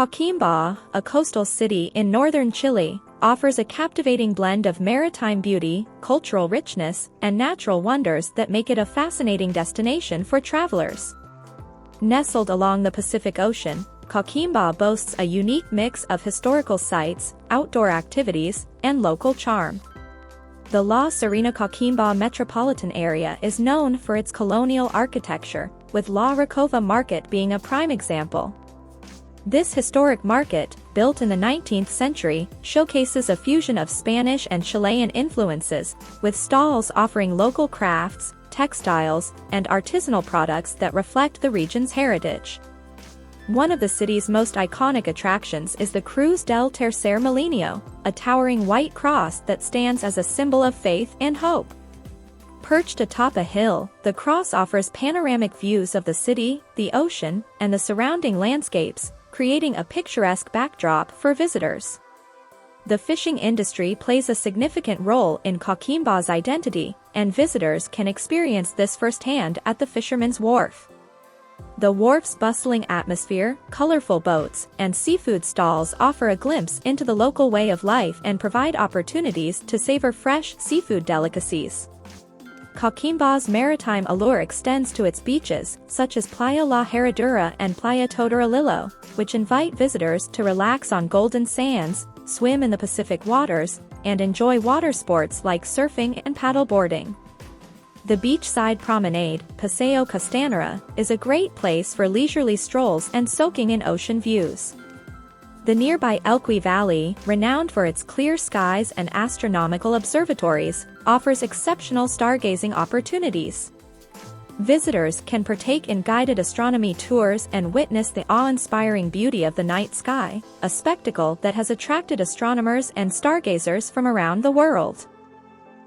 Coquimbo, a coastal city in northern Chile, offers a captivating blend of maritime beauty, cultural richness, and natural wonders that make it a fascinating destination for travelers. Nestled along the Pacific Ocean, Coquimbo boasts a unique mix of historical sites, outdoor activities, and local charm. The La Serena-Coquimbo metropolitan area is known for its colonial architecture, with La Recova Market being a prime example. This historic market, built in the 19th century, showcases a fusion of Spanish and Chilean influences, with stalls offering local crafts, textiles, and artisanal products that reflect the region's heritage. One of the city's most iconic attractions is the Cruz del Tercer Milenio, a towering white cross that stands as a symbol of faith and hope. Perched atop a hill, the cross offers panoramic views of the city, the ocean, and the surrounding landscapes, creating a picturesque backdrop for visitors. The fishing industry plays a significant role in Coquimbo's identity, and visitors can experience this firsthand at the Fisherman's Wharf. The wharf's bustling atmosphere, colorful boats, and seafood stalls offer a glimpse into the local way of life and provide opportunities to savor fresh seafood delicacies. Coquimbo's maritime allure extends to its beaches, such as Playa La Herradura and Playa Totoralillo, which invite visitors to relax on golden sands, swim in the Pacific waters, and enjoy water sports like surfing and paddleboarding. The beachside promenade, Paseo Costanera, is a great place for leisurely strolls and soaking in ocean views. The nearby Elqui Valley, renowned for its clear skies and astronomical observatories, offers exceptional stargazing opportunities. Visitors can partake in guided astronomy tours and witness the awe-inspiring beauty of the night sky, a spectacle that has attracted astronomers and stargazers from around the world.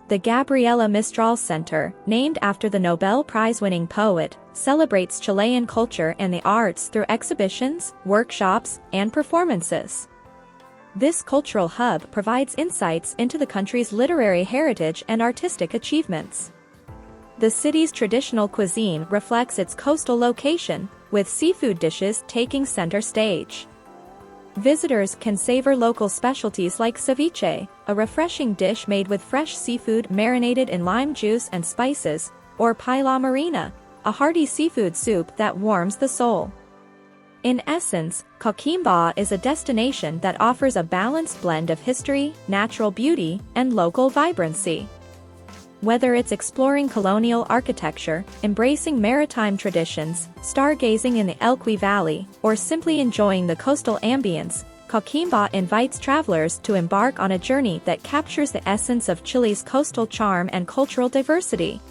The Gabriela Mistral Center, named after the Nobel Prize-winning poet, celebrates Chilean culture and the arts through exhibitions, workshops, and performances. This cultural hub provides insights into the country's literary heritage and artistic achievements. The city's traditional cuisine reflects its coastal location, with seafood dishes taking center stage. Visitors can savor local specialties like ceviche, a refreshing dish made with fresh seafood marinated in lime juice and spices, or paella marina, a hearty seafood soup that warms the soul. In essence, Coquimbo is a destination that offers a balanced blend of history, natural beauty, and local vibrancy. Whether it's exploring colonial architecture, embracing maritime traditions, stargazing in the Elqui Valley, or simply enjoying the coastal ambience, Coquimbo invites travelers to embark on a journey that captures the essence of Chile's coastal charm and cultural diversity.